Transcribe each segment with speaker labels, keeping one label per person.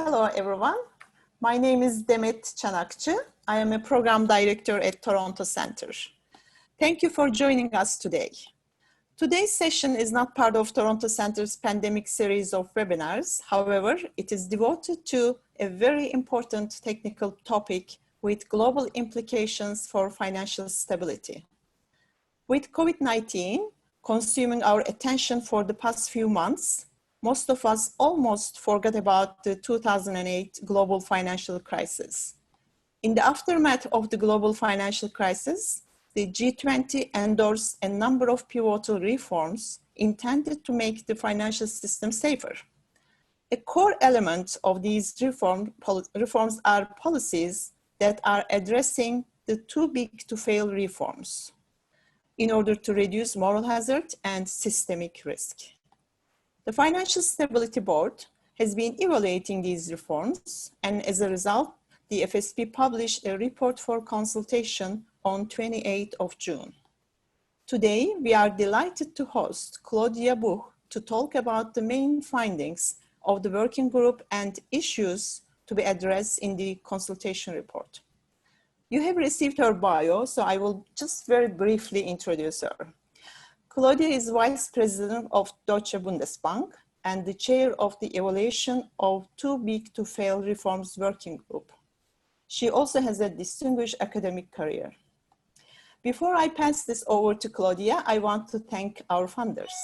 Speaker 1: Hello, everyone. My name is Demet Çanakçı. I am a program director at Toronto Center. Thank you for joining us today. Today's session is not part of Toronto Center's pandemic series of webinars. However, it is devoted to a very important technical topic with global implications for financial stability. With COVID-19 consuming our attention for the past few months, most of us almost forgot about the 2008 global financial crisis. In the aftermath of the global financial crisis, the G20 endorsed a number of pivotal reforms intended to make the financial system safer. A core element of these reforms are policies that are addressing the too big to fail reforms in order to reduce moral hazard and systemic risk. The Financial Stability Board has been evaluating these reforms, and as a result, the FSB published a report for consultation on 28th of June. Today, we are delighted to host Claudia Buch to talk about the main findings of the working group and issues to be addressed in the consultation report. You have received her bio, so I will just very briefly introduce her. Claudia is Vice President of Deutsche Bundesbank and the Chair of the Evaluation of Too Big to Fail Reforms Working Group. She also has a distinguished academic career. Before I pass this over to Claudia, I want to thank our funders: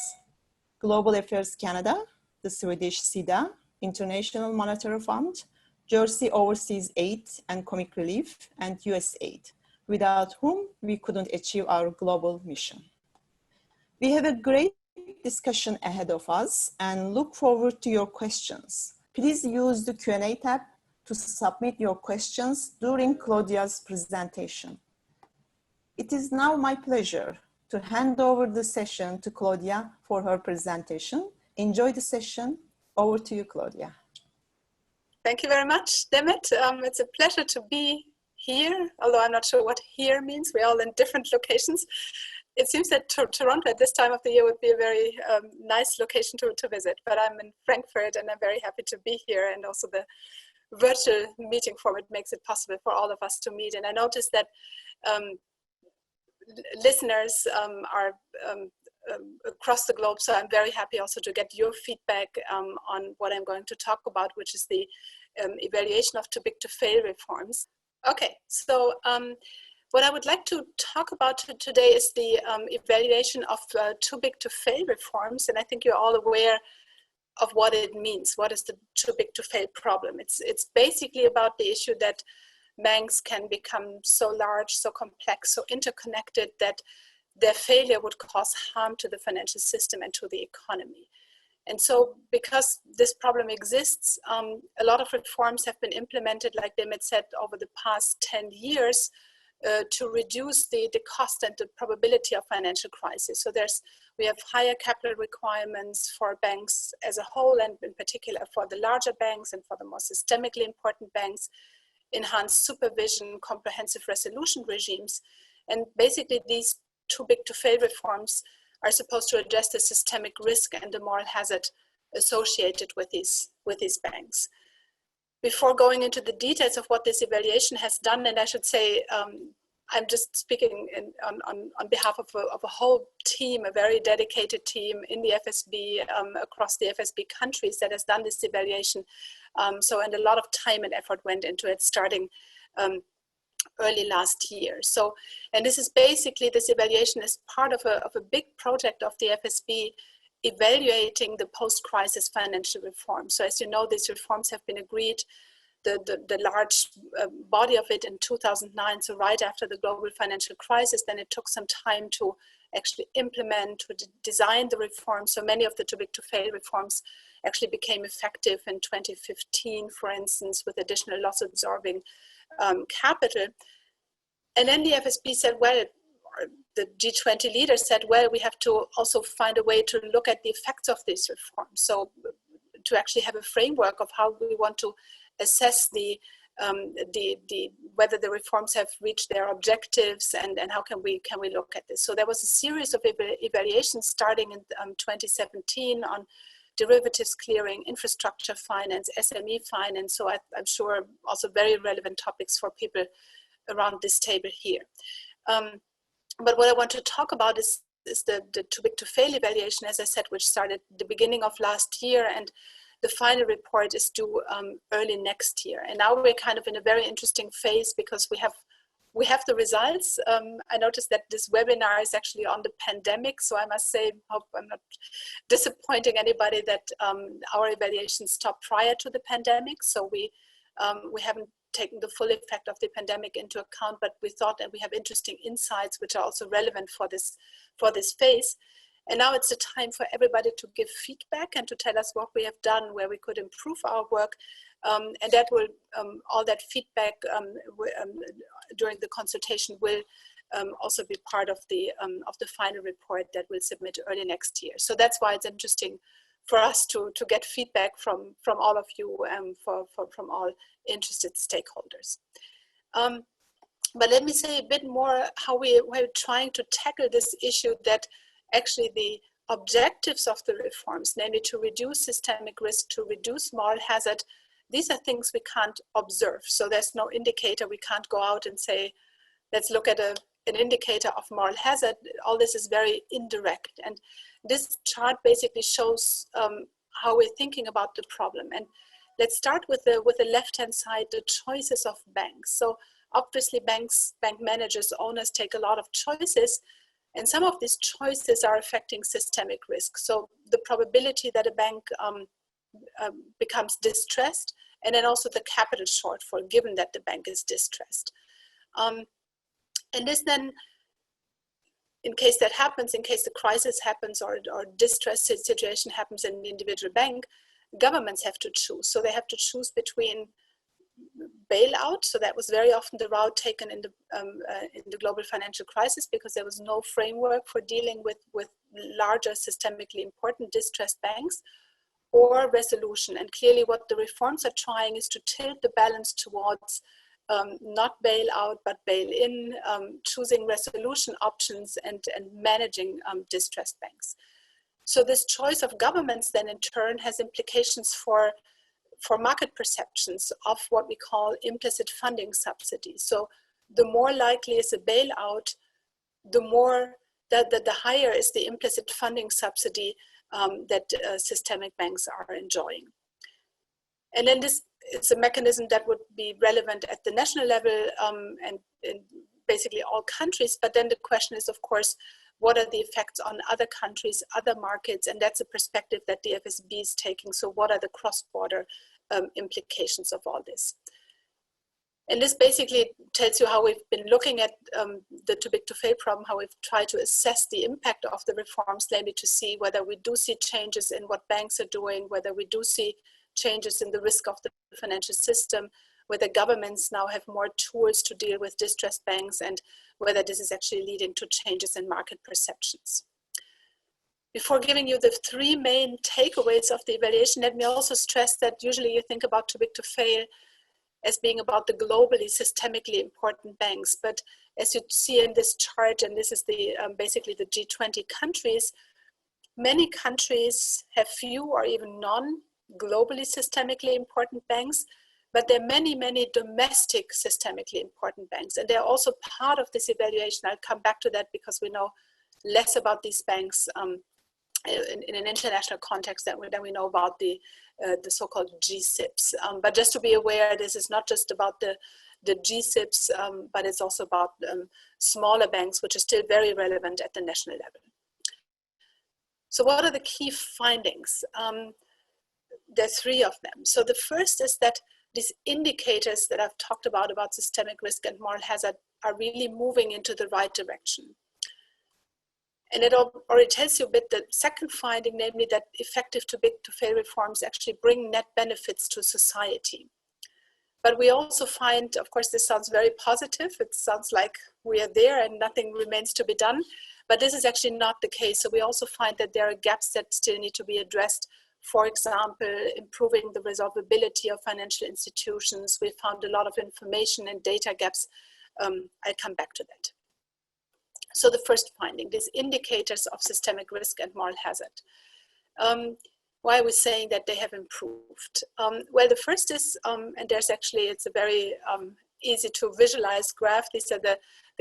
Speaker 1: Global Affairs Canada, the Swedish SIDA, International Monetary Fund, Jersey Overseas Aid and Comic Relief, and USAID, without whom we couldn't achieve our global mission. We have a great discussion ahead of us and look forward to your questions. Please use the Q&A tab to submit your questions during Claudia's presentation. It is now my pleasure to hand over the session to Claudia for her presentation. Enjoy the session. Over to you, Claudia.
Speaker 2: Thank you very much, Demet. It's a pleasure to be here, although I'm not sure what here means. We're all in different locations. It seems that Toronto at this time of the year would be a very nice location to visit, but I'm in Frankfurt and I'm very happy to be here, and also the virtual meeting format makes it possible for all of us to meet. And I noticed that listeners are across the globe, so I'm very happy also to get your feedback on what I'm going to talk about, which is the evaluation of too big to fail reforms. Okay, so what I would like to talk about today is the evaluation of too big to fail reforms, and I think you're all aware of what it means. What is the too big to fail problem? It's basically about the issue that banks can become so large, so complex, so interconnected that their failure would cause harm to the financial system and to the economy. And so because this problem exists, a lot of reforms have been implemented, like Demet said, over the past 10 years to reduce the cost and the probability of financial crisis. So we have higher capital requirements for banks as a whole, and in particular for the larger banks and for the more systemically important banks, enhanced supervision, comprehensive resolution regimes. And basically these too big to fail reforms are supposed to address the systemic risk and the moral hazard associated with these banks. Before going into the details of what this evaluation has done, and I should say, I'm just speaking on behalf of a whole team, a very dedicated team in the FSB, across the FSB countries that has done this evaluation. And a lot of time and effort went into it, starting early last year. So, and this is basically, this evaluation is part of a big project of the FSB evaluating the post-crisis financial reform. So as you know, these reforms have been agreed, the large body of it in 2009, so right after the global financial crisis. Then it took some time to actually implement, to design the reforms. So many of the too big to fail reforms actually became effective in 2015, for instance, with additional loss absorbing capital. And then the FSB said, well, the G20 leaders said, well, we have to also find a way to look at the effects of these reforms. So to actually have a framework of how we want to assess whether the reforms have reached their objectives, and how can we look at this. So there was a series of evaluations starting in 2017 on derivatives clearing, infrastructure finance, SME finance. So I'm sure also very relevant topics for people around this table here. But what I want to talk about is the too big to fail evaluation, as I said, which started the beginning of last year, and the final report is due early next year. And now we're kind of in a very interesting phase because we have the results. I noticed that this webinar is actually on the pandemic, so I must say, hope I'm not disappointing anybody, that our evaluation stopped prior to the pandemic. So we haven't taken the full effect of the pandemic into account, but we thought that we have interesting insights which are also relevant for this phase. And now it's the time for everybody to give feedback and to tell us what we have done, where we could improve our work. And that will, all that feedback during the consultation will also be part of the final report that we'll submit early next year. So that's why it's interesting for us to get feedback from all of you, from all interested stakeholders. But let me say a bit more how we're trying to tackle this issue, that actually the objectives of the reforms, namely to reduce systemic risk, to reduce moral hazard, these are things we can't observe. So there's no indicator. We can't go out and say, let's look at an indicator of moral hazard. All this is very indirect. And this chart basically shows how we're thinking about the problem. And let's start with the left-hand side, the choices of banks. So obviously bank managers, owners take a lot of choices, and some of these choices are affecting systemic risk. So the probability that a bank becomes distressed, and then also the capital shortfall given that the bank is distressed. And this then, in case that happens, in case the crisis happens or distress situation happens in the individual bank, governments have to choose. So they have to choose between bailout. So that was very often the route taken in the global financial crisis, because there was no framework for dealing with larger systemically important distressed banks, or resolution. And clearly what the reforms are trying is to tilt the balance towards not bail out, but bail in, choosing resolution options and managing distressed banks. So this choice of governments then in turn has implications for market perceptions of what we call implicit funding subsidies. So the more likely is a bailout, the higher is the implicit funding subsidy that systemic banks are enjoying. And then this is a mechanism that would be relevant at the national level and in basically all countries. But then the question is, of course, what are the effects on other countries, other markets? And that's a perspective that the FSB is taking. So what are the cross-border implications of all this? And this basically tells you how we've been looking at the too big to fail problem, how we've tried to assess the impact of the reforms, namely to see whether we do see changes in what banks are doing, whether we do see changes in the risk of the financial system, whether governments now have more tools to deal with distressed banks, and whether this is actually leading to changes in market perceptions. Before giving you the three main takeaways of the evaluation, let me also stress that usually you think about too big to fail as being about the globally systemically important banks. But as you see in this chart, and this is the basically the G20 countries, many countries have few or even none globally systemically important banks, but there are many, many domestic systemically important banks. And they're also part of this evaluation. I'll come back to that because we know less about these banks in an international context than we know about the so-called GSIBs. But just to be aware, this is not just about the GSIBs, but it's also about smaller banks, which is still very relevant at the national level. So what are the key findings? There are three of them. So the first is that these indicators that I've talked about systemic risk and moral hazard are really moving into the right direction. And it already tells you a bit the second finding, namely that effective too big to fail reforms actually bring net benefits to society. But we also find, of course, this sounds very positive. It sounds like we are there and nothing remains to be done. But this is actually not the case. So we also find that there are gaps that still need to be addressed. For example, improving the resolvability of financial institutions. We found a lot of information and data gaps. I'll come back to that. So the first finding, these indicators of systemic risk and moral hazard. why are we saying that they have improved? Well, the first is, and there's actually, it's a very easy to visualize graph. These are the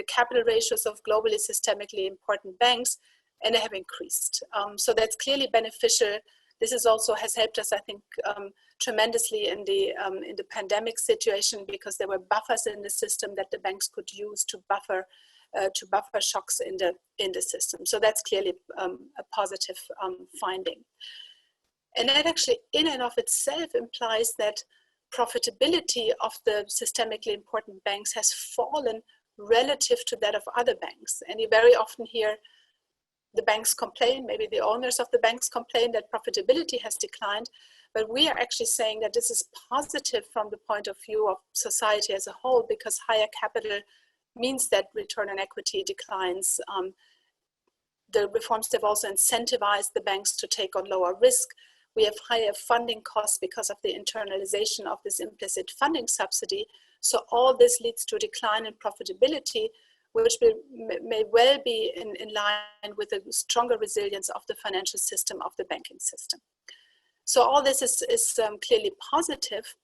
Speaker 2: capital ratios of globally systemically important banks, and they have increased. So that's clearly beneficial. This is also has helped us, I think, tremendously in the pandemic situation, because there were buffers in the system that the banks could use to buffer shocks in the system. So that's clearly a positive finding. And that actually in and of itself implies that profitability of the systemically important banks has fallen relative to that of other banks. And you very often hear the banks complain, maybe the owners of the banks complain that profitability has declined, but we are actually saying that this is positive from the point of view of society as a whole, because higher capital means that return on equity declines. The reforms have also incentivized the banks to take on lower risk. We have higher funding costs because of the internalization of this implicit funding subsidy. So all this leads to a decline in profitability, which may well be in line with the stronger resilience of the financial system, of the banking system. So all this is clearly positive.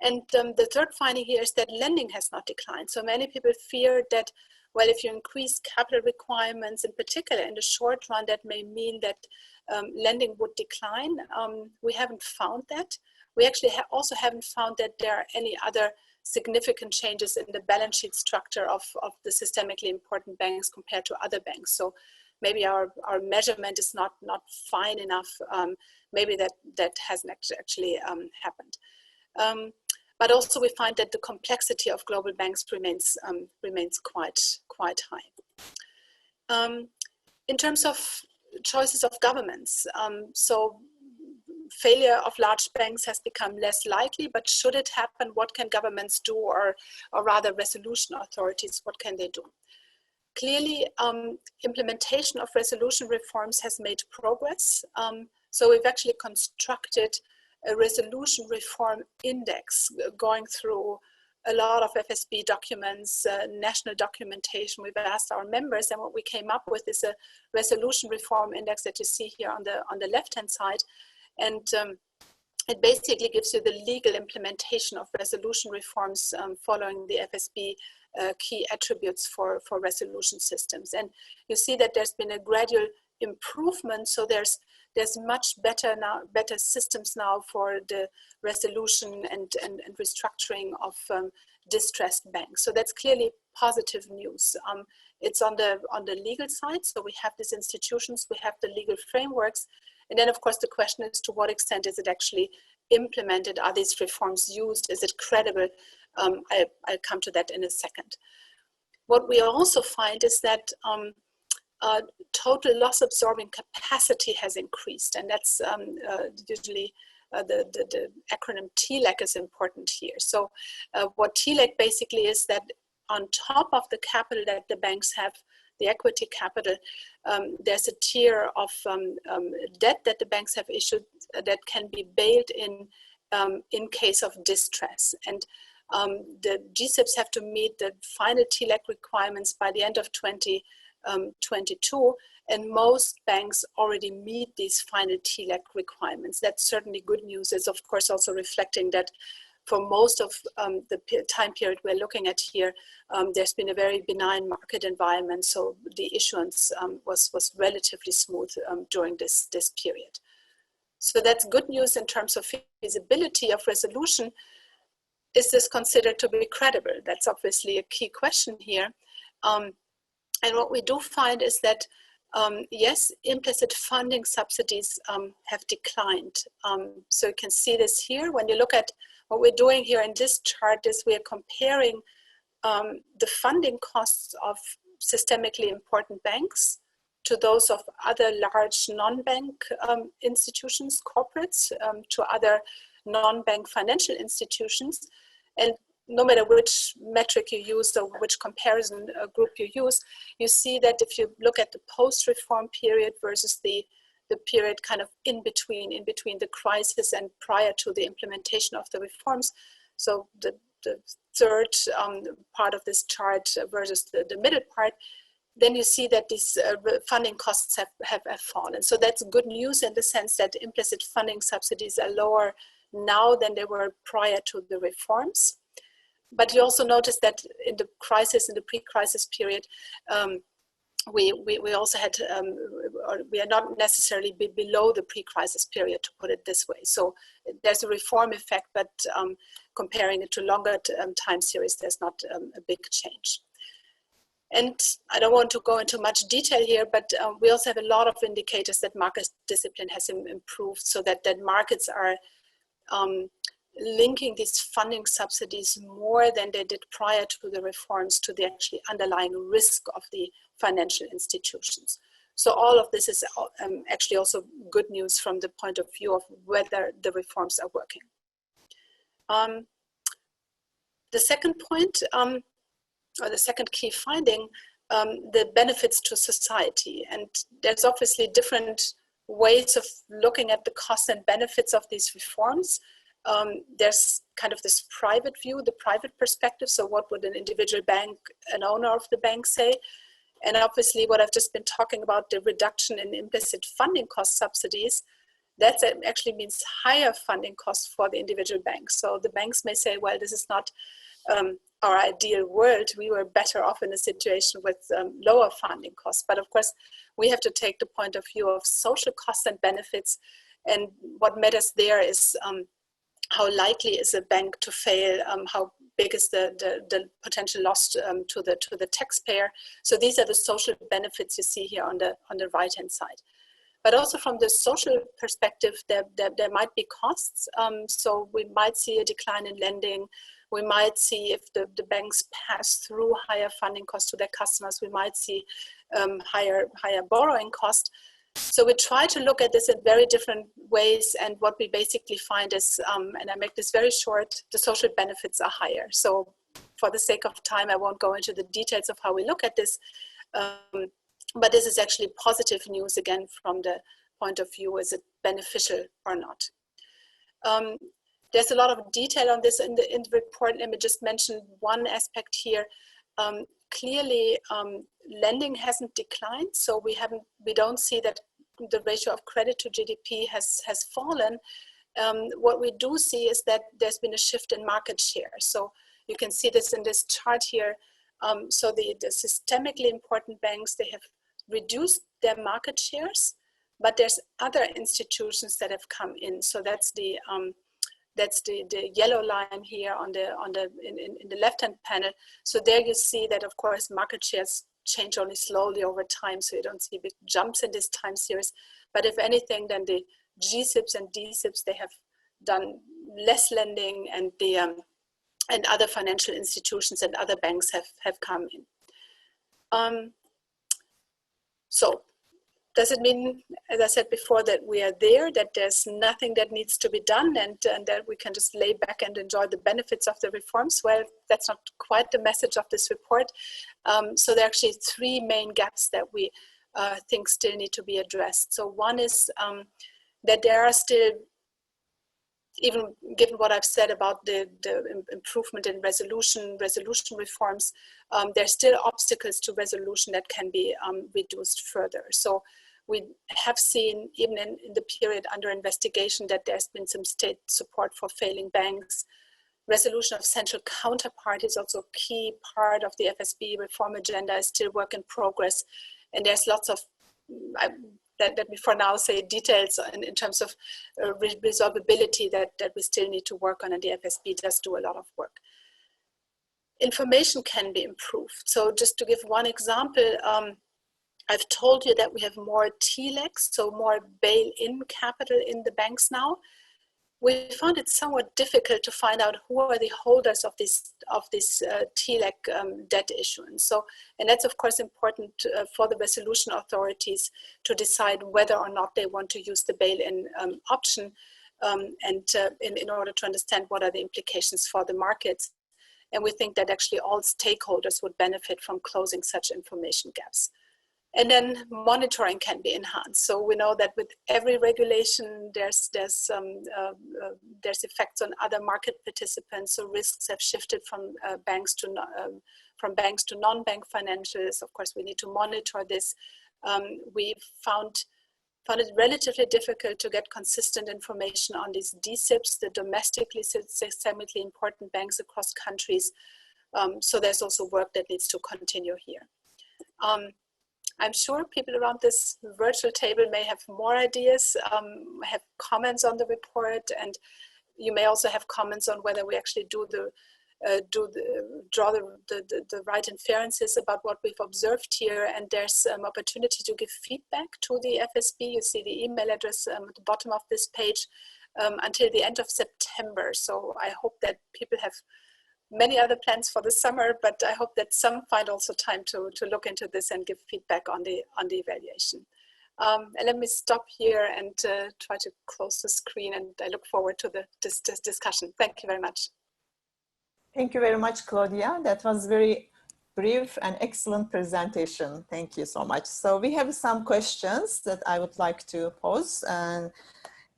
Speaker 2: And the third finding here is that lending has not declined. So many people fear that, well, if you increase capital requirements, in particular in the short run, that may mean that lending would decline. We haven't found that. We actually also haven't found that there are any other significant changes in the balance sheet structure of the systemically important banks compared to other banks. So maybe our measurement is not fine enough. Maybe that hasn't actually happened. But also we find that the complexity of global banks remains quite high. In terms of choices of governments, so failure of large banks has become less likely, but should it happen, what can governments do, or rather resolution authorities, what can they do? Clearly, implementation of resolution reforms has made progress. So we've actually constructed a resolution reform index going through a lot of FSB documents, national documentation. We've asked our members, and what we came up with is a resolution reform index that you see here on the left-hand side. And it basically gives you the legal implementation of resolution reforms following the FSB key attributes for resolution systems. And you see that there's been a gradual improvement. So there's much better systems now for the resolution and restructuring of distressed banks. So that's clearly positive news. It's on the legal side. So we have these institutions, we have the legal frameworks. And then of course the question is, to what extent is it actually implemented? Are these reforms used? Is it credible? I'll come to that in a second. What we also find is that total loss absorbing capacity has increased, and that's usually the acronym TLAC is important here. So what TLAC basically is that on top of the capital that the banks have, the equity capital, there's a tier of debt that the banks have issued that can be bailed in case of distress. And the GSIBs have to meet the final TLAC requirements by the end of 2022, and most banks already meet these final TLAC requirements. That's certainly good news. It's of course also reflecting that for most of the time period we're looking at here, there's been a very benign market environment, so the issuance was relatively smooth during this period. So that's good news in terms of feasibility of resolution. Is this considered to be credible? That's obviously a key question here. And what we do find is that, yes, implicit funding subsidies have declined. So you can see this here. When you look at what we're doing here in this chart is we are comparing the funding costs of systemically important banks to those of other large non-bank institutions, corporates, to other non-bank financial institutions. And no matter which metric you use or which comparison group you use, you see that if you look at the post-reform period versus the period kind of in between the crisis and prior to the implementation of the reforms, so the third part of this chart versus the middle part, then you see that these funding costs have fallen. So that's good news in the sense that implicit funding subsidies are lower now than they were prior to the reforms. But you also notice that in the crisis, in the pre-crisis period, we also had, we are not necessarily below the pre-crisis period, to put it this way. So there's a reform effect, but comparing it to longer time series, there's not a big change. And I don't want to go into much detail here, but we also have a lot of indicators that market discipline has improved, so that markets are linking these funding subsidies more than they did prior to the reforms to the actually underlying risk of the financial institutions. So all of this is actually also good news from the point of view of whether the reforms are working. The second point, or the second key finding, the benefits to society. And there's obviously different ways of looking at the costs and benefits of these reforms. There's kind of this private view, the private perspective. So what would an individual bank, an owner of the bank, say? And obviously what I've just been talking about, the reduction in implicit funding cost subsidies, that actually means higher funding costs for the individual banks. So the banks may say, well, this is not our ideal world. We were better off in a situation with lower funding costs. But of course, we have to take the point of view of social costs and benefits. And what matters there is how likely is a bank to fail, how big is the potential loss to the taxpayer. So these are the social benefits you see here on the right-hand side. But also from the social perspective, there might be costs. So we might see a decline in lending. We might see, if the banks pass through higher funding costs to their customers, we might see higher borrowing costs. So we try to look at this in very different ways, and what we basically find is, and I make this very short, the social benefits are higher. So for the sake of time, I won't go into the details of how we look at this, but this is actually positive news again from the point of view, is it beneficial or not? There's a lot of detail on this in the report. Let me just mention one aspect here. Clearly, lending hasn't declined, so we don't see that the ratio of credit to GDP has fallen. What we do see is that there's been a shift in market share. So you can see this in this chart here. So the systemically important banks, they have reduced their market shares, but there's other institutions that have come in. So that's the yellow line here in the left-hand panel. So there you see that, of course, market shares change only slowly over time, so you don't see big jumps in this time series. But if anything, then the GSIBs and DSIBs, they have done less lending, and the and other financial institutions and other banks have come in. So does it mean, as I said before, that we are there, that there's nothing that needs to be done, and that we can just lay back and enjoy the benefits of the reforms? Well, that's not quite the message of this report. So there are actually three main gaps that we think still need to be addressed. So one is that there are still, even given what I've said about the improvement in resolution reforms, there's still obstacles to resolution that can be reduced further. So we have seen, even in the period under investigation, that there's been some state support for failing banks. Resolution of central counterparties, also a key part of the FSB reform agenda, is still work in progress. And there's lots of, let me for now say, details in terms of resolvability that we still need to work on, and the FSB does do a lot of work. Information can be improved. So just to give one example, I've told you that we have more TLACs, so more bail-in capital in the banks now. We found it somewhat difficult to find out who are the holders of this TLAC debt issuance. So, and that's of course important for the resolution authorities to decide whether or not they want to use the bail-in option, and in order to understand what are the implications for the markets. And we think that actually all stakeholders would benefit from closing such information gaps. And then monitoring can be enhanced. So we know that with every regulation, there's effects on other market participants. So risks have shifted from banks to banks to non-bank financials. Of course, we need to monitor this. We found it relatively difficult to get consistent information on these DSIBs, the domestically systemically important banks across countries. So there's also work that needs to continue here. I'm sure people around this virtual table may have more ideas, have comments on the report, and you may also have comments on whether we actually draw the right inferences about what we've observed here. And there's opportunity to give feedback to the FSB. You see the email address at the bottom of this page until the end of September. So I hope that people have many other plans for the summer, but I hope that some find also time to look into this and give feedback on the evaluation. And let me stop here and try to close the screen, and I look forward to this discussion. Thank you very much.
Speaker 1: Thank you very much, Claudia. That was very brief and excellent presentation. Thank you so much. So we have some questions that I would like to pose. And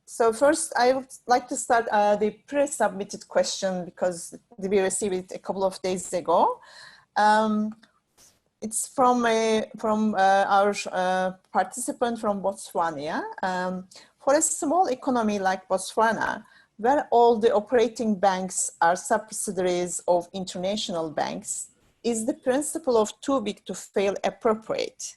Speaker 1: so first, I would like to start the pre-submitted question because we received it a couple of days ago. It's from our participant from Botswana. For a small economy like Botswana, where all the operating banks are subsidiaries of international banks, is the principle of too big to fail appropriate?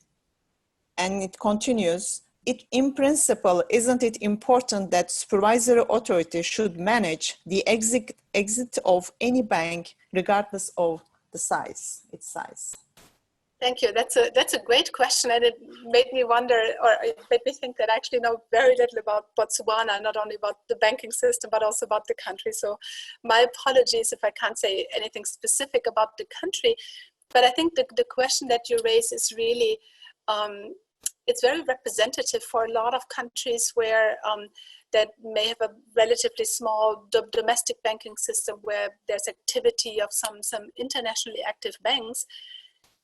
Speaker 1: And it continues, in principle, isn't it important that supervisory authority should manage the exit of any bank regardless of the size, its size?
Speaker 2: Thank you. That's a great question, and it made me wonder, or it made me think that I actually know very little about Botswana, not only about the banking system, but also about the country. So my apologies if I can't say anything specific about the country, but I think the question that you raise is really, it's very representative for a lot of countries where that may have a relatively small domestic banking system where there's activity of some internationally active banks.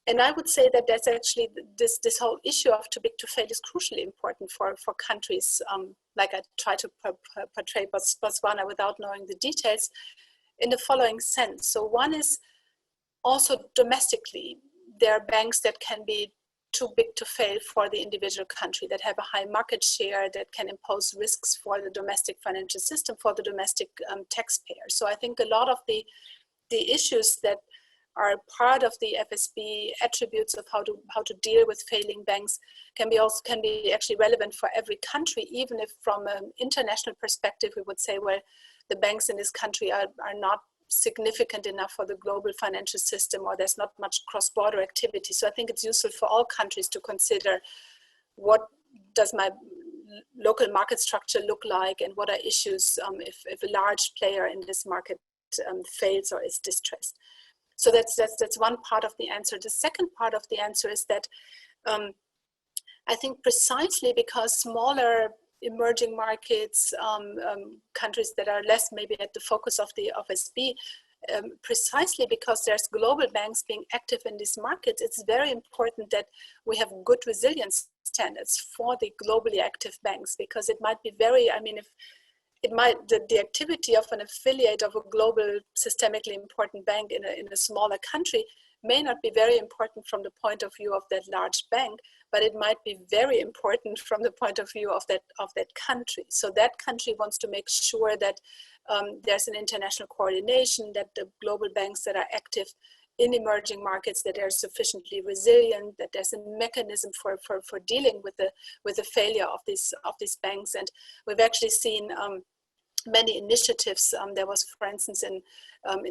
Speaker 2: And I would say that that's actually this whole issue of too big to fail is crucially important for countries like I try to portray Botswana without knowing the details in the following sense. So one is also domestically, there are banks that can be too big to fail for the individual country, that have a high market share, that can impose risks for the domestic financial system, for the domestic taxpayer. So I think a lot of the issues that are part of the FSB attributes of how to deal with failing banks can be actually relevant for every country, even if from an international perspective we would say, well, the banks in this country are not significant enough for the global financial system, or there's not much cross-border activity. So I think it's useful for all countries to consider what does my local market structure look like, and what are issues if a large player in this market fails or is distressed. So that's one part of the answer. The second part of the answer is that I think precisely because smaller emerging markets, countries that are less maybe at the focus of the FSB, precisely because there's global banks being active in these markets, it's very important that we have good resilience standards for the globally active banks, because it might be very, I mean, if the activity of an affiliate of a global systemically important bank in a smaller country may not be very important from the point of view of that large bank, but it might be very important from the point of view of that country. So that country wants to make sure that there's an international coordination, that the global banks that are active in emerging markets, that they're sufficiently resilient, that there's a mechanism for dealing with the failure of these banks. And we've actually seen many initiatives. There was, for instance, in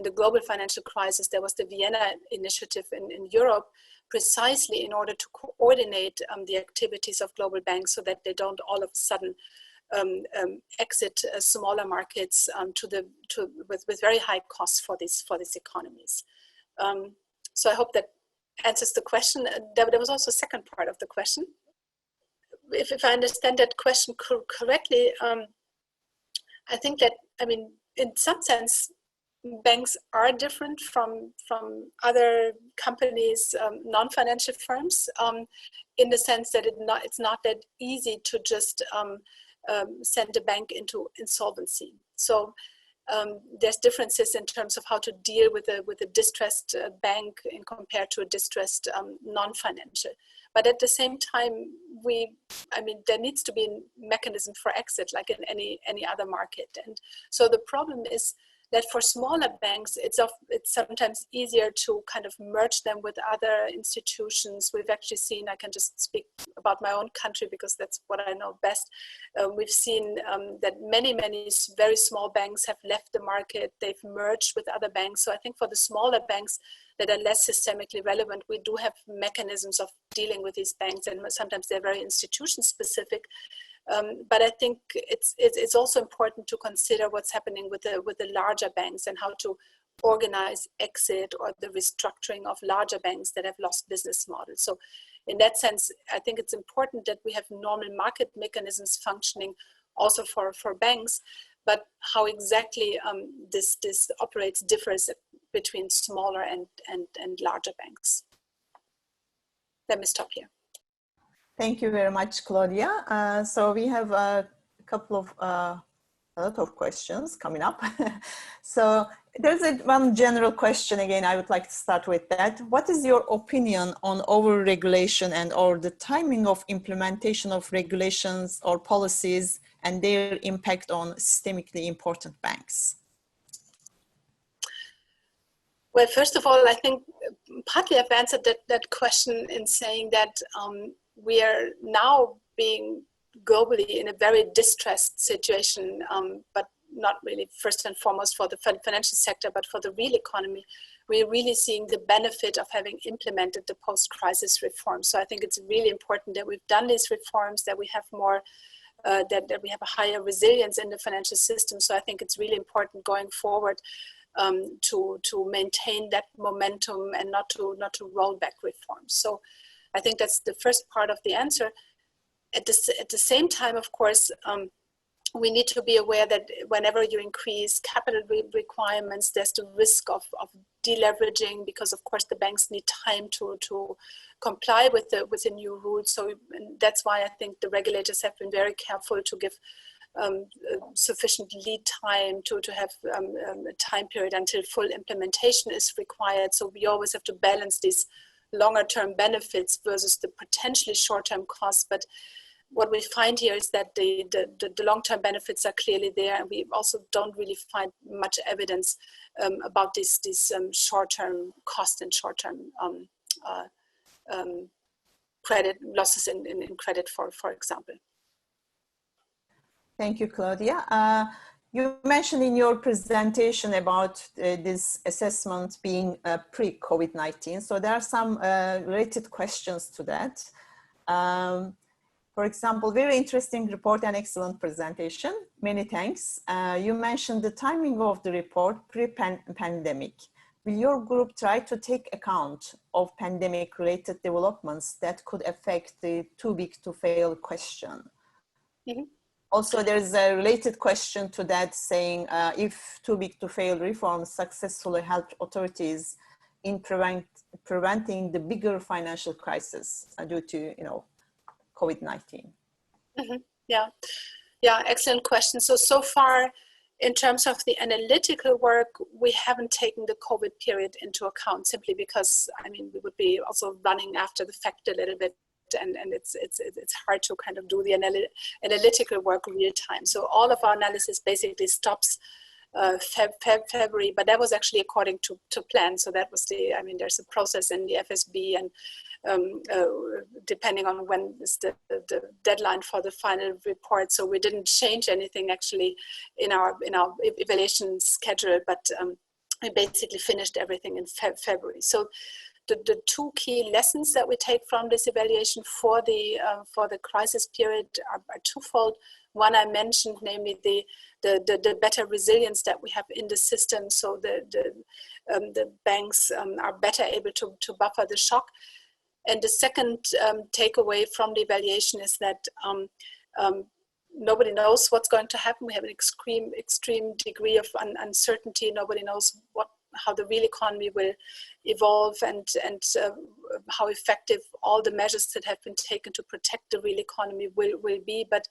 Speaker 2: the global financial crisis, there was the Vienna initiative in Europe, precisely in order to coordinate the activities of global banks so that they don't all of a sudden exit smaller markets with very high costs for these economies. So I hope that answers the question. There was also a second part of the question. If I understand that question correctly, I think that, I mean, in some sense, banks are different from other companies, non-financial firms, in the sense that it's not that easy to just send a bank into insolvency. So there's differences in terms of how to deal with a distressed bank in compared to a distressed non-financial. But at the same time, there needs to be a mechanism for exit, like in any other market. And so the problem is that for smaller banks, it's sometimes easier to kind of merge them with other institutions. We've actually seen, I can just speak about my own country because that's what I know best. We've seen that many very small banks have left the market. They've merged with other banks. So I think for the smaller banks that are less systemically relevant, we do have mechanisms of dealing with these banks, and sometimes they're very institution specific. But I think it's also important to consider what's happening with the larger banks and how to organize exit or the restructuring of larger banks that have lost business models. So in that sense, I think it's important that we have normal market mechanisms functioning also for banks, but how exactly this operates differs between smaller and larger banks. Let me stop here.
Speaker 1: Thank you very much, Claudia. So we have a lot of questions coming up. So there's one general question again. I would like to start with that. What is your opinion on over-regulation or the timing of implementation of regulations or policies and their impact on systemically important banks?
Speaker 2: Well, first of all, I think partly I've answered that question in saying that we are now being globally in a very distressed situation, but not really first and foremost for the financial sector, but for the real economy. We're really seeing the benefit of having implemented the post-crisis reforms. So I think it's really important that we've done these reforms, that we have more, that we have a higher resilience in the financial system. So I think it's really important going forward to maintain that momentum and not to roll back reforms. So I think that's the first part of the answer. At the same time, of course, we need to be aware that whenever you increase capital requirements, there's the risk of deleveraging, because of course the banks need time to comply with the new rules. So that's why I think the regulators have been very careful to give sufficient lead time to have a time period until full implementation is required. So we always have to balance these longer term benefits versus the potentially short term costs. But what we find here is that the long-term benefits are clearly there, and we also don't really find much evidence about these short-term costs and short-term credit losses in credit, for example.
Speaker 1: Thank you, Claudia. You mentioned in your presentation about this assessment being pre-COVID-19. So there are some related questions to that. For example, very interesting report and excellent presentation. Many thanks. You mentioned the timing of the report pre-pandemic. Will your group try to take account of pandemic-related developments that could affect the too big to fail question? Mm-hmm. Also, there's a related question to that saying if too big to fail reforms successfully helped authorities in preventing the bigger financial crisis due to, COVID-19. Mm-hmm.
Speaker 2: Yeah, excellent question. So far, in terms of the analytical work, we haven't taken the COVID period into account, simply because, we would be also running after the fact a little bit. And it's hard to kind of do the analytical work real time. So all of our analysis basically stops February, but that was actually according to plan. So that was there's a process in the FSB, and depending on when is the deadline for the final report. So we didn't change anything actually in our evaluation schedule, but we basically finished everything in February. So the two key lessons that we take from this evaluation for the crisis period are twofold. One I mentioned, namely the better resilience that we have in the system, so the banks are better able to buffer the shock. And the second takeaway from the evaluation is that nobody knows what's going to happen. We have an extreme degree of uncertainty. Nobody knows how the real economy will evolve and how effective all the measures that have been taken to protect the real economy will be. But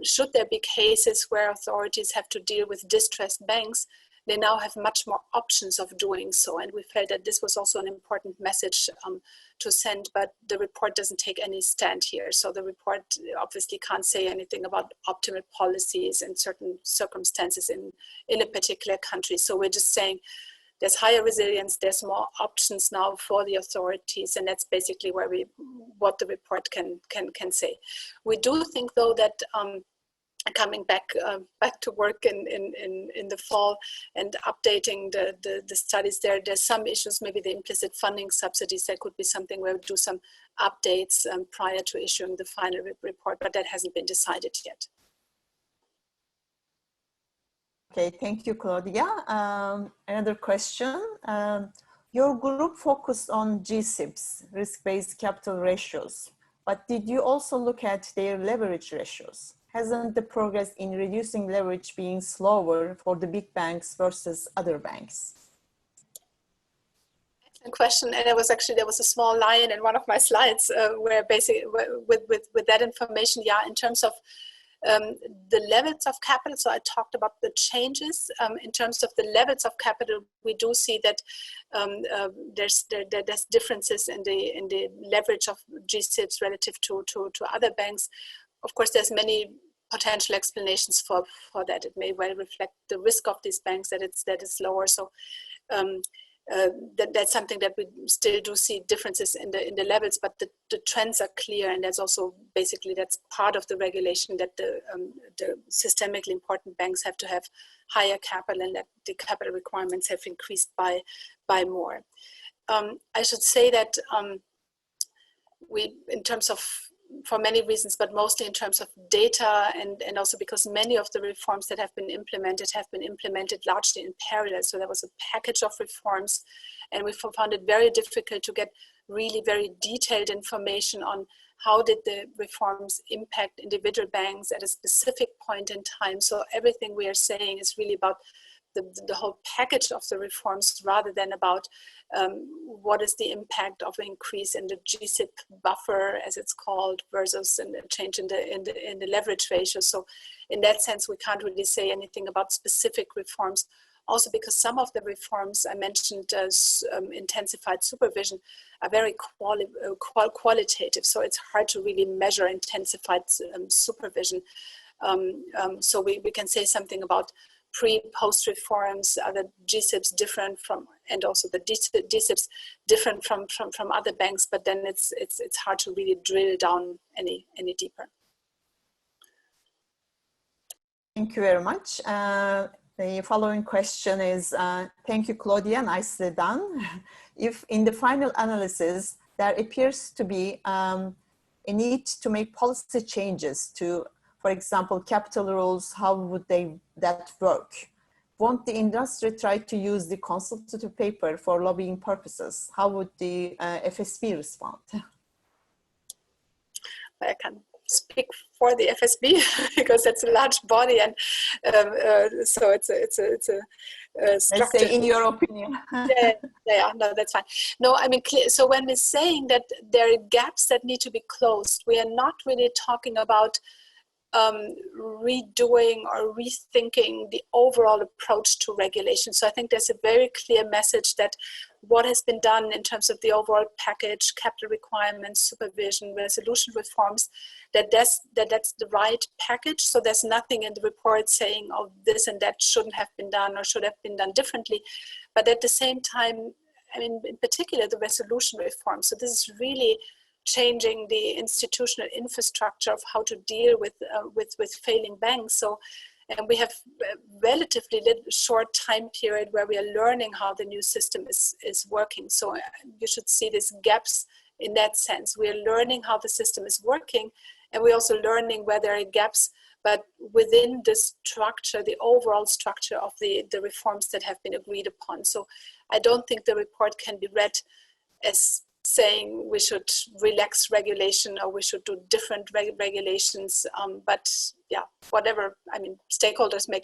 Speaker 2: should there be cases where authorities have to deal with distressed banks, they now have much more options of doing so. And we felt that this was also an important message to send, but the report doesn't take any stand here. So the report obviously can't say anything about optimal policies in certain circumstances in a particular country. So we're just saying there's higher resilience, there's more options now for the authorities, and that's basically what the report can say. We do think though that coming back to work in the fall and updating the studies there's some issues, maybe the implicit funding subsidies, that could be something where we do some updates prior to issuing the final report, but that hasn't been decided yet.
Speaker 1: Okay, thank you, Claudia. Another question. Your group focused on GSIBs, risk-based capital ratios, but did you also look at their leverage ratios? Hasn't the progress in reducing leverage being slower for the big banks versus other banks?
Speaker 2: Excellent question, and there was a small line in one of my slides where basically with that information, yeah, in terms of the levels of capital. So I talked about the changes in terms of the levels of capital. We do see that there's differences in the leverage of GSIBs relative to other banks. Of course, there's many potential explanations for that. It may well reflect the risk of these banks that it's lower. So that's something that we still do see differences in the levels, but the trends are clear, and that's also basically that's part of the regulation that the systemically important banks have to have higher capital, and that the capital requirements have increased by more. I should say that we, in terms of, for many reasons, but mostly in terms of data, and also because many of the reforms that have been implemented largely in parallel. So there was a package of reforms, and we found it very difficult to get really very detailed information on how did the reforms impact individual banks at a specific point in time. So everything we are saying is really about the whole package of the reforms, rather than about what is the impact of an increase in the GSIB buffer, as it's called, versus a change in the leverage ratio. So in that sense, we can't really say anything about specific reforms. Also because some of the reforms I mentioned as intensified supervision are very qualitative, so it's hard to really measure intensified supervision. So we can say something about pre-post reforms, are the GSIBs different from, and also the DSIBs different from other banks, but then it's hard to really drill down any deeper.
Speaker 1: Thank you very much. The following question is, thank you, Claudia, nicely done. If in the final analysis, there appears to be a need to make policy changes to, for example, capital rules, how would that work? Won't the industry try to use the consultative paper for lobbying purposes? How would the FSB respond?
Speaker 2: I can speak for the FSB because that's a large body, and so it's a structure.
Speaker 1: Let's say, in your opinion.
Speaker 2: yeah, no, that's fine. No, I mean, so when we're saying that there are gaps that need to be closed, we are not really talking about redoing or rethinking the overall approach to regulation. So I think there's a very clear message that what has been done in terms of the overall package, capital requirements, supervision, resolution reforms, that's the right package. So there's nothing in the report saying, oh, this and that shouldn't have been done or should have been done differently. But at the same time, I mean, in particular, the resolution reform. So this is really changing the institutional infrastructure of how to deal with failing banks. So, and we have a relatively short time period where we are learning how the new system is working. So you should see these gaps in that sense. We are learning how the system is working, and we're also learning where there are gaps, but within the structure, the overall structure of the reforms that have been agreed upon. So I don't think the report can be read as saying we should relax regulation or we should do different regulations, but yeah, whatever. I mean, stakeholders may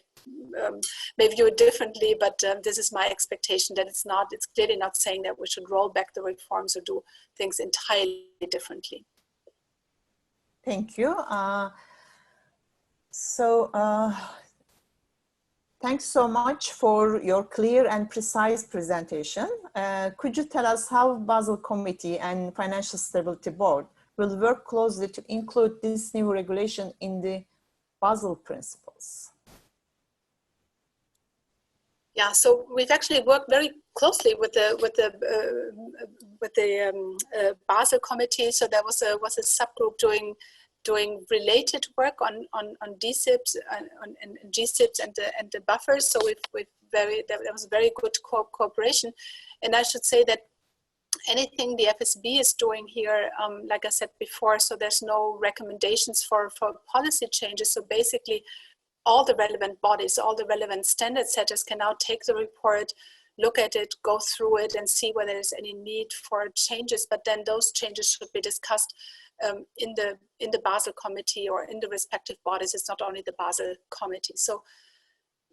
Speaker 2: view it differently, but this is my expectation that it's clearly not saying that we should roll back the reforms or do things entirely differently.
Speaker 1: Thank you. So thanks so much for your clear and precise presentation. Could you tell us how Basel Committee and Financial Stability Board will work closely to include this new regulation in the Basel principles?
Speaker 2: Yeah, so we've actually worked very closely with the Basel Committee. So there was a subgroup doing related work on DSIBs and GSIBs and the buffers. So there was very good cooperation, and I should say that anything the FSB is doing here, like I said before, so there's no recommendations for policy changes. So basically, all the relevant bodies, all the relevant standard setters can now take the report, look at it, go through it, and see whether there's any need for changes. But then those changes should be discussed in the Basel Committee or in the respective bodies. It's not only the Basel Committee. So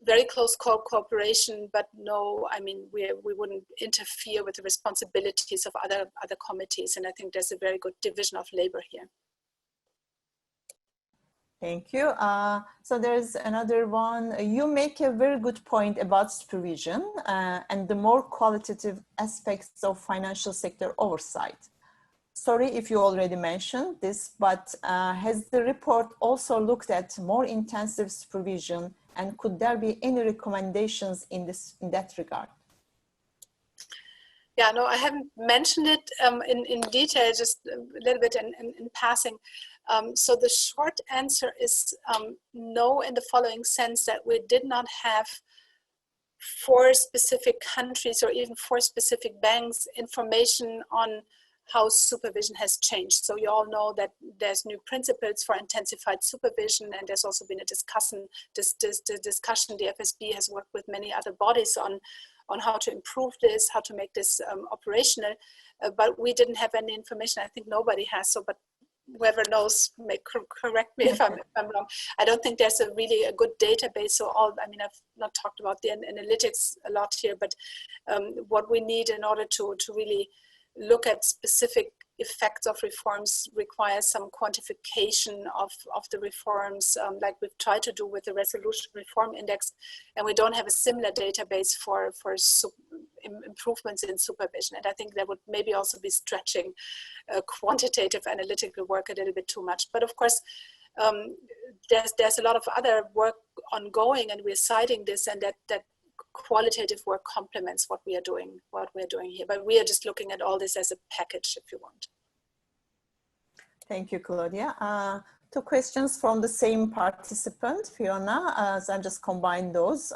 Speaker 2: very close cooperation, but no, I mean, we wouldn't interfere with the responsibilities of other committees. And I think there's a very good division of labor here.
Speaker 1: Thank you. So there's another one. You make a very good point about supervision and the more qualitative aspects of financial sector oversight. Sorry if you already mentioned this, but has the report also looked at more intensive supervision, and could there be any recommendations in that regard?
Speaker 2: Yeah, no, I haven't mentioned it in detail, just a little bit in passing. So the short answer is no, in the following sense, that we did not have for specific countries or even for specific banks information on how supervision has changed. So you all know that there's new principles for intensified supervision, and there's also been a discussion. The FSB has worked with many other bodies on how to improve this, how to make this operational, but we didn't have any information. I think nobody has. So, but whoever knows may correct me if I'm wrong. I don't think there's really a good database. So I mean, I've not talked about the analytics a lot here, but what we need in order to really look at specific effects of reforms requires some quantification of the reforms, like we've tried to do with the Resolution Reform Index, and we don't have a similar database for improvements in supervision. And I think that would maybe also be stretching quantitative analytical work a little bit too much. But of course, there's a lot of other work ongoing, and we're citing this, and that qualitative work complements what we're doing here. But we are just looking at all this as a package, if you want.
Speaker 1: Thank you, Claudia. Two questions from the same participant, Fiona, so I'll just combine those.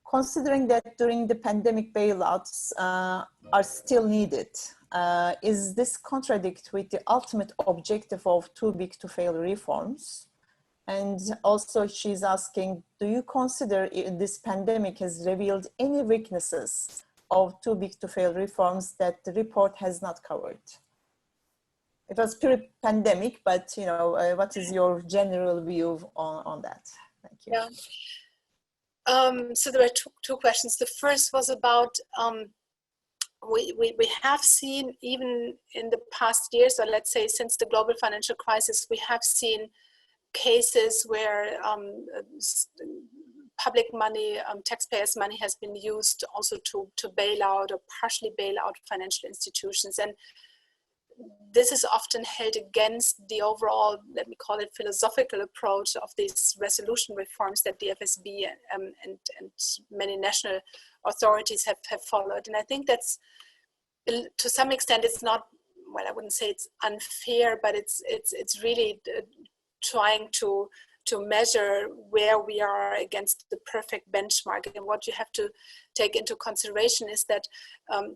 Speaker 1: Considering that during the pandemic bailouts are still needed, is this contradict with the ultimate objective of too big to fail reforms? And also she's asking, do you consider this pandemic has revealed any weaknesses of too big to fail reforms that the report has not covered? It was pre-pandemic, but you know, what is your general view on that? Thank you.
Speaker 2: Yeah. So there were two questions. The first was about, we have seen, even in the past years, or let's say since the global financial crisis, we have seen cases where public money, taxpayers' money has been used also to bail out or partially bail out financial institutions. And this is often held against the overall, let me call it, philosophical approach of these resolution reforms that the FSB and many national authorities have followed. And I think that's, to some extent, it's not, well, I wouldn't say it's unfair, but it's really trying to measure where we are against the perfect benchmark. And what you have to take into consideration is that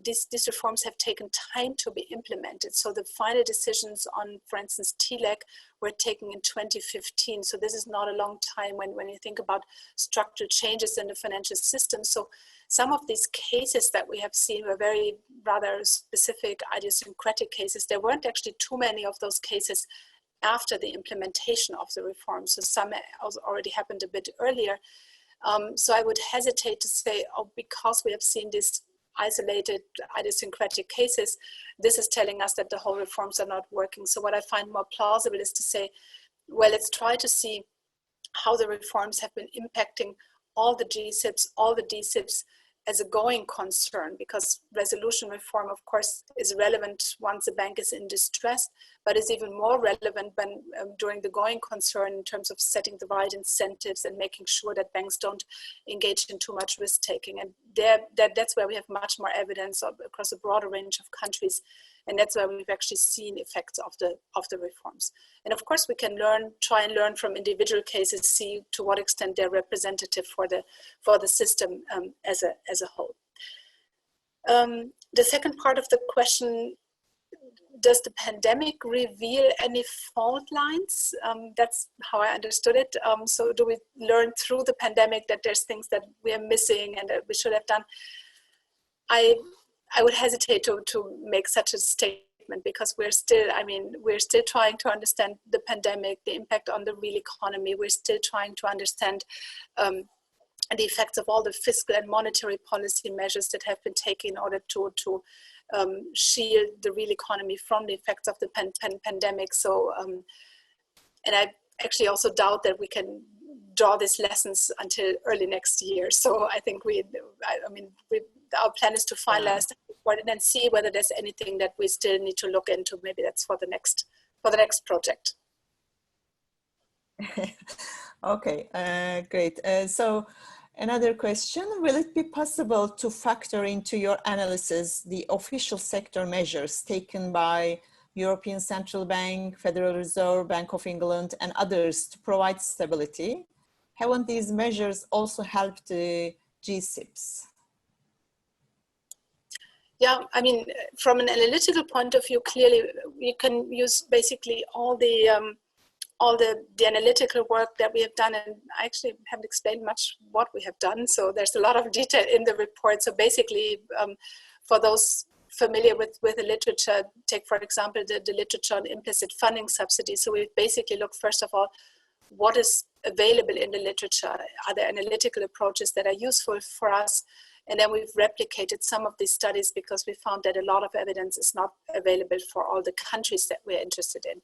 Speaker 2: these reforms have taken time to be implemented. So the final decisions on, for instance, TLAC were taken in 2015. So this is not a long time when you think about structural changes in the financial system. So some of these cases that we have seen were very rather specific, idiosyncratic cases. There weren't actually too many of those cases after the implementation of the reform. So some already happened a bit earlier. So I would hesitate to say, oh, because we have seen these isolated idiosyncratic cases, this is telling us that the whole reforms are not working. So what I find more plausible is to say, well, let's try to see how the reforms have been impacting all the GSIBs, all the DSIBs as a going concern, because resolution reform, of course, is relevant once a bank is in distress, but is even more relevant when during the going concern in terms of setting the right incentives and making sure that banks don't engage in too much risk taking. And that's where we have much more evidence across a broader range of countries. And that's where we've actually seen effects of the reforms. And of course, we can try and learn from individual cases, see to what extent they're representative for the system as a whole. The second part of the question: does the pandemic reveal any fault lines? That's how I understood it. So do we learn through the pandemic that there's things that we are missing and that we should have done? I would hesitate to make such a statement, because we're still trying to understand the pandemic, the impact on the real economy. We're still trying to understand the effects of all the fiscal and monetary policy measures that have been taken in order to shield the real economy from the effects of the pandemic. So, and I actually also doubt that we can draw these lessons until early next year. So I think our plan is to finalize the report and then see whether there's anything that we still need to look into. Maybe that's for the next project.
Speaker 1: Okay, great. So another question: will it be possible to factor into your analysis the official sector measures taken by European Central Bank, Federal Reserve, Bank of England, and others to provide stability? Haven't these measures also helped the GSIBs?
Speaker 2: Yeah, I mean, from an analytical point of view, clearly we can use basically all the analytical work that we have done, and I actually haven't explained much what we have done. So there's a lot of detail in the report. So basically, for those familiar with the literature, take for example the literature on implicit funding subsidies. So we basically look first of all, what is available in the literature? Are there analytical approaches that are useful for us? And then we've replicated some of these studies because we found that a lot of evidence is not available for all the countries that we're interested in.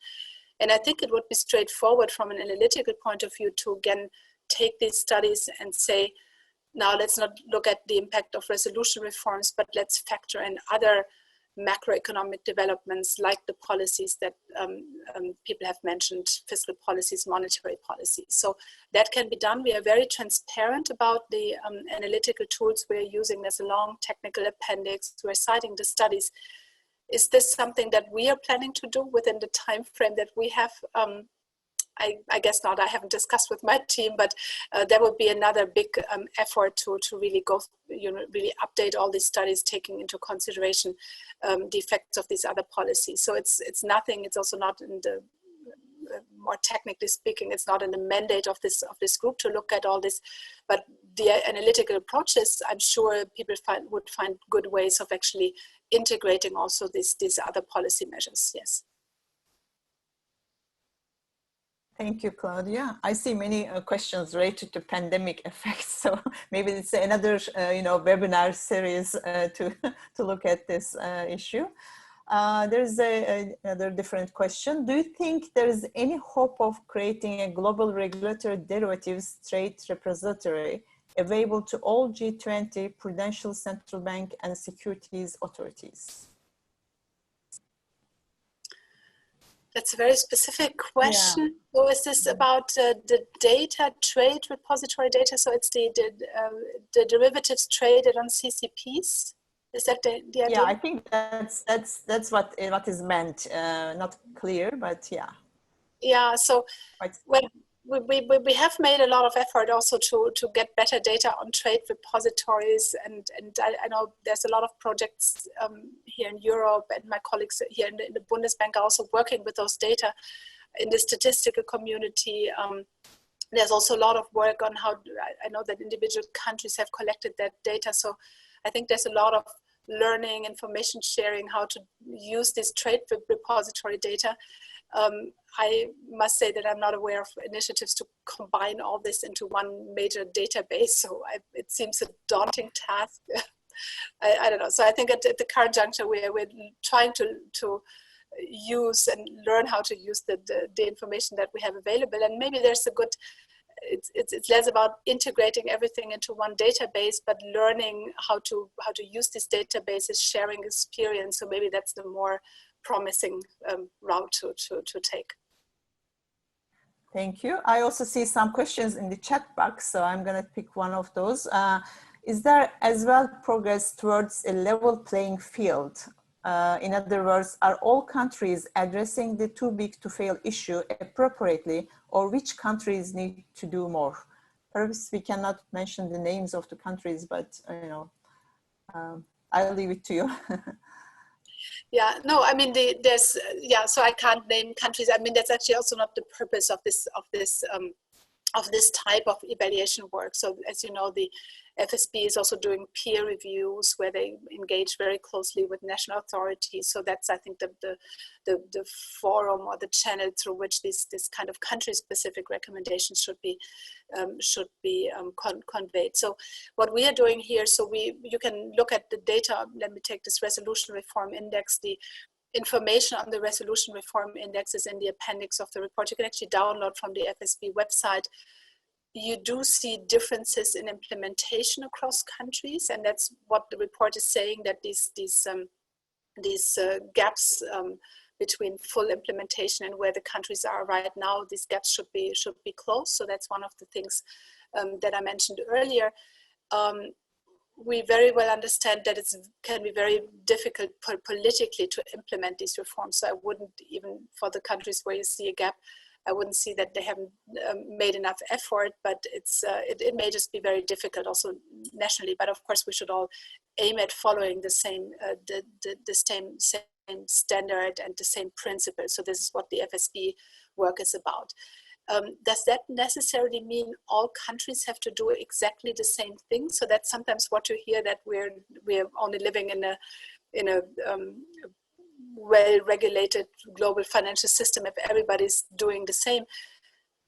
Speaker 2: And I think it would be straightforward from an analytical point of view to again take these studies and say, now let's not look at the impact of resolution reforms, but let's factor in other macroeconomic developments like the policies that people have mentioned, fiscal policies, monetary policies. So that can be done. We are very transparent about the analytical tools we're using. There's a long technical appendix. We're citing the studies. Is this something that we are planning to do within the time frame that we have? I guess not. I haven't discussed with my team, but there would be another big effort to really go, really update all these studies, taking into consideration the effects of these other policies. So it's nothing. It's also not in the more technically speaking, it's not in the mandate of this group to look at all this, but the analytical approaches, I'm sure people would find good ways of actually integrating also these other policy measures. Yes.
Speaker 1: Thank you, Claudia. I see many questions related to pandemic effects, so maybe it's another, webinar series to look at this issue. There's another different question. Do you think there is any hope of creating a global regulatory derivatives trade repository available to all G20, Prudential Central Bank, and Securities authorities?
Speaker 2: That's a very specific question. Yeah. So is this about the data, trade repository data? So it's the derivatives traded on CCPs? Is that the idea?
Speaker 1: Yeah, I think that's what is meant. Not clear, but yeah.
Speaker 2: Yeah, so we have made a lot of effort also to get better data on trade repositories, and I know there's a lot of projects here in Europe, and my colleagues here in the Bundesbank are also working with those data in the statistical community. There's also a lot of work on how, I know that individual countries have collected that data, so I think there's a lot of learning, information sharing, how to use this trade repository data. I must say that I'm not aware of initiatives to combine all this into one major database, so it seems a daunting task. I don't know. So I think at the current juncture, we're trying to use and learn how to use the information that we have available, and maybe there's a good it's less about integrating everything into one database, but learning how to use these databases, sharing experience. So maybe that's the more promising route to take.
Speaker 1: Thank you. I also see some questions in the chat box, so I'm going to pick one of those. Is there as well progress towards a level playing field? In other words, are all countries addressing the too big to fail issue appropriately, or which countries need to do more? Perhaps we cannot mention the names of the countries, but you know, I'll leave it to you.
Speaker 2: Yeah, no, I mean, there's, yeah, so I can't name countries. I mean, that's actually also not the purpose of this type of evaluation work. So as you know, the FSB is also doing peer reviews where they engage very closely with national authorities. So that's, I think, the forum or the channel through which this kind of country-specific recommendations should be conveyed. So what we are doing here, so you can look at the data. Let me take this resolution reform index. The information on the resolution reform index is in the appendix of the report. You can actually download from the FSB website. You do see differences in implementation across countries, and that's what the report is saying, that these gaps between full implementation and where the countries are right now, these gaps should be closed. So that's one of the things that I mentioned earlier. We very well understand that it can be very difficult politically to implement these reforms. So I wouldn't, even for the countries where you see a gap, I wouldn't see that they haven't made enough effort, but it may just be very difficult also nationally. But of course, we should all aim at following the same same standard and the same principle. So this is what the FSB work is about. Does that necessarily mean all countries have to do exactly the same thing? So that's sometimes what you hear, that we're only living in a well-regulated global financial system if everybody's doing the same.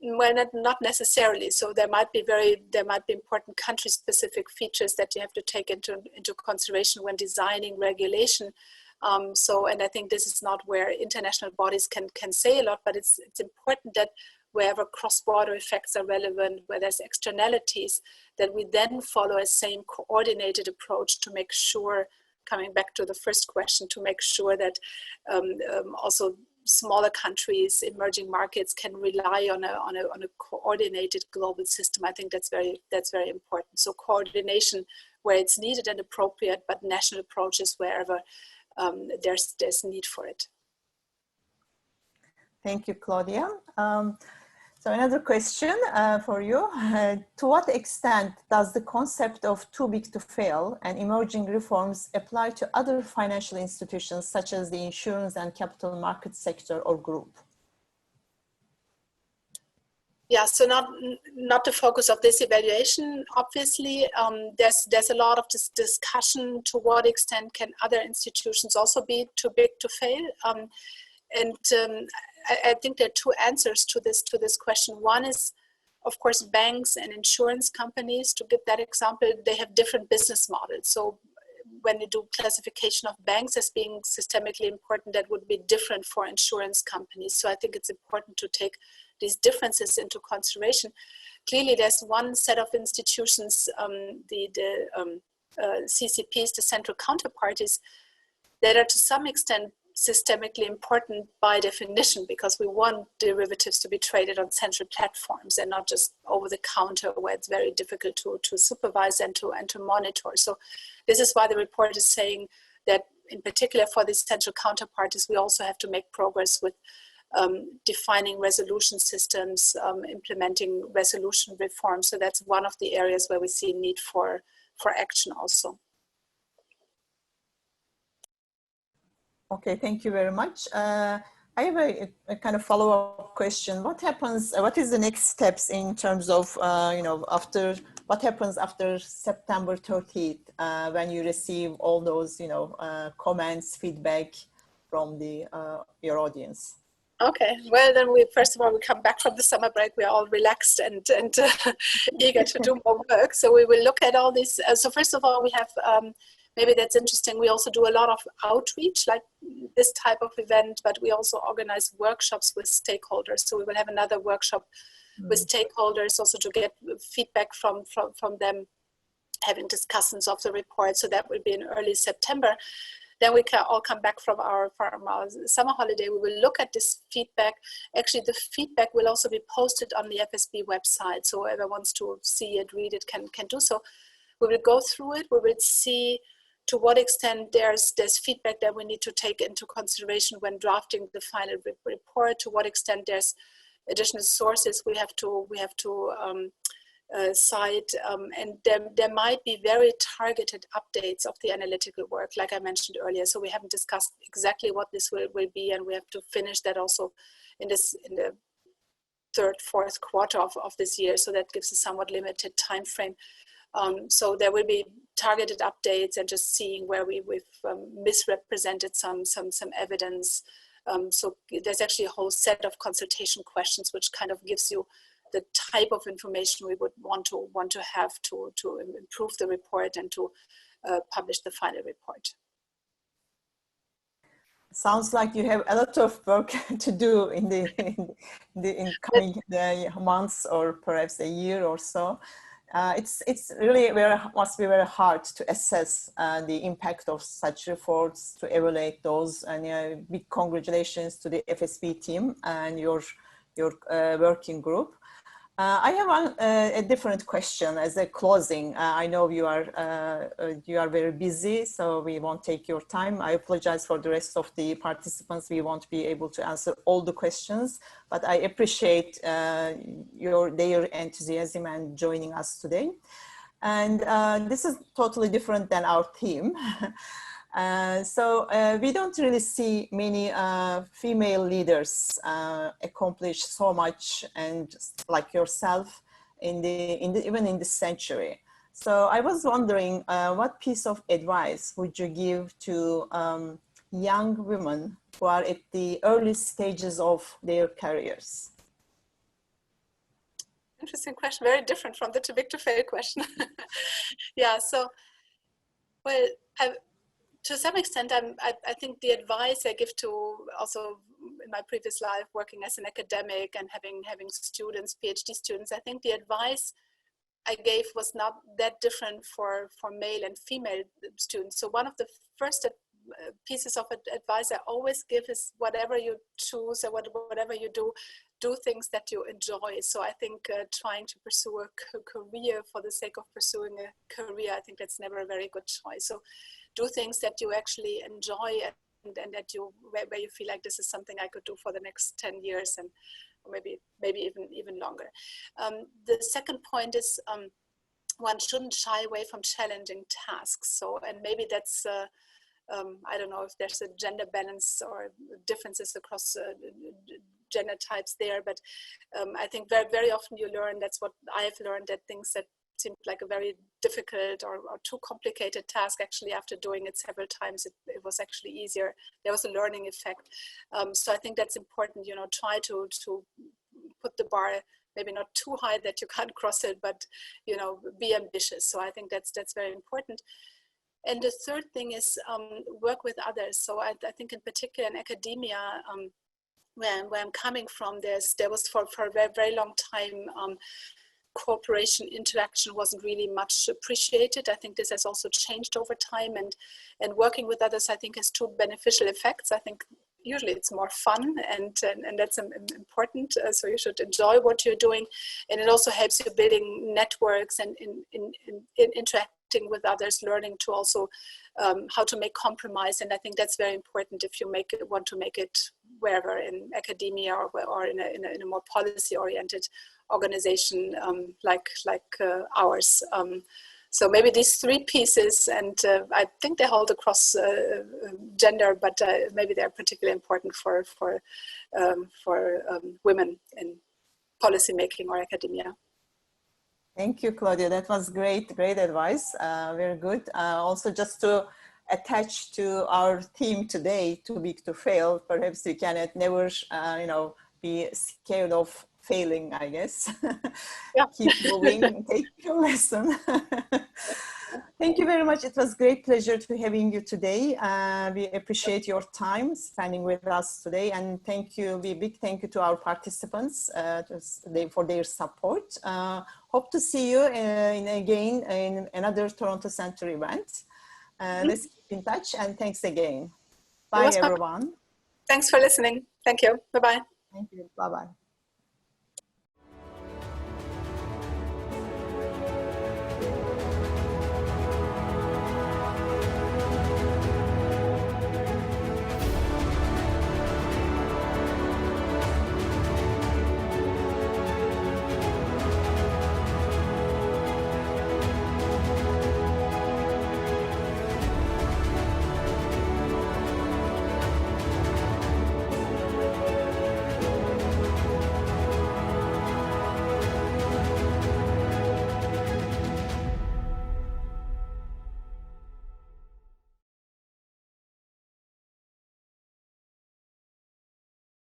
Speaker 2: Well, not necessarily. So there might be important country-specific features that you have to take into consideration when designing regulation. And I think this is not where international bodies can say a lot, but it's important that wherever cross-border effects are relevant, where there's externalities, that we then follow a same coordinated approach to make sure, coming back to the first question, to make sure that also smaller countries, emerging markets can rely on a coordinated global system. I think that's very important. So coordination where it's needed and appropriate, but national approaches wherever there's need for it.
Speaker 1: Thank you, Claudia. So another question for you. To what extent does the concept of too big to fail and emerging reforms apply to other financial institutions such as the insurance and capital market sector or group?
Speaker 2: Yeah, so not the focus of this evaluation, obviously. There's a lot of this discussion, to what extent can other institutions also be too big to fail? I think there are two answers to this question. One is, of course, banks and insurance companies. To give that example, they have different business models. So when you do classification of banks as being systemically important, that would be different for insurance companies. So I think it's important to take these differences into consideration. Clearly, there's one set of institutions, the CCPs, the central counterparties, that are to some extent systemically important by definition, because we want derivatives to be traded on central platforms and not just over the counter, where it's very difficult to supervise and to monitor. So this is why the report is saying that, in particular for these central counterparties, we also have to make progress with defining resolution systems, implementing resolution reforms. So that's one of the areas where we see need for action also.
Speaker 1: Okay, thank you very much. I have a kind of follow-up question. What is the next steps in terms of, what happens after September 30th when you receive all those, comments, feedback from your audience?
Speaker 2: Okay, well then first of all, we come back from the summer break. We are all relaxed and eager to do more work. So we will look at all these. So first of all, we have, maybe that's interesting, we also do a lot of outreach, like this type of event, but we also organize workshops with stakeholders. So we will have another workshop with stakeholders, also to get feedback from them, having discussions of the report. So that will be in early September. Then we can all come back from our summer holiday. We will look at this feedback. Actually, the feedback will also be posted on the FSB website. So whoever wants to see it, read it, can do so. We will go through it. We will see to what extent there's feedback that we need to take into consideration when drafting the final report. To what extent there's additional sources we have to cite, and there might be very targeted updates of the analytical work, like I mentioned earlier. So we haven't discussed exactly what this will be, and we have to finish that also in the third, fourth quarter of this year. So that gives a somewhat limited time frame. So there will be targeted updates and just seeing where we've misrepresented some evidence. So there's actually a whole set of consultation questions, which kind of gives you the type of information we would want to have to improve the report and to publish the final report.
Speaker 1: Sounds like you have a lot of work to do in the coming months, or perhaps a year or so. It's really must be very hard to assess the impact of such reports, to evaluate those, and big congratulations to the FSB team and your working group. I have a different question as a closing. I know you are very busy, so we won't take your time. I apologize for the rest of the participants. We won't be able to answer all the questions, but I appreciate their enthusiasm and joining us today. And this is totally different than our theme. So we don't really see many female leaders accomplish so much, and like yourself, even in this century. So I was wondering, what piece of advice would you give to young women who are at the early stages of their careers?
Speaker 2: Interesting question, very different from the too big to fail question. Yeah, so, well, to some extent, I think the advice I give to, also in my previous life, working as an academic and having students, PhD students, I think the advice I gave was not that different for male and female students. So one of the first pieces of advice I always give is, whatever you choose or whatever you do things that you enjoy. So I think trying to pursue a career for the sake of pursuing a career, I think that's never a very good choice. So do things that you actually enjoy, and that where you feel like this is something I could do for the next 10 years, and maybe even longer. The second point is, one shouldn't shy away from challenging tasks. So, and maybe that's I don't know if there's a gender balance or differences across gender types there, but I think very, very often you learn, that's what I've learned, that things that seemed like a very difficult or too complicated task, actually after doing it several times, it was actually easier. There was a learning effect. So I think that's important, try to put the bar maybe not too high that you can't cross it, but be ambitious. So I think that's very important. And the third thing is work with others. So I think in particular in academia, where I'm coming from, there was for a very, very long time, cooperation, interaction wasn't really much appreciated. I think this has also changed over time, and working with others, I think, has two beneficial effects. I think usually it's more fun, and that's important. So you should enjoy what you're doing, and it also helps you building networks and in interacting with others, learning to also how to make compromise. And I think that's very important if you want to make it wherever, in academia or in a more policy-oriented organization like ours. So maybe these three pieces, and I think they hold across gender, but maybe they're particularly important for women in policymaking or academia.
Speaker 1: Thank you, Claudia. That was great advice. Very good. Also, just to attach to our theme today, too big to fail, perhaps we cannot never, be scared of failing, I guess. Yeah. Keep moving, take your lesson. Thank you very much. It was a great pleasure to having you today. We appreciate your time spending with us today, and thank you. Big thank you to our participants for their support. Hope to see you again in another Toronto Center event. Let's keep in touch, and thanks again. Bye, everyone.
Speaker 2: Thanks for listening. Thank you. Bye-bye.
Speaker 1: Thank you. Bye-bye.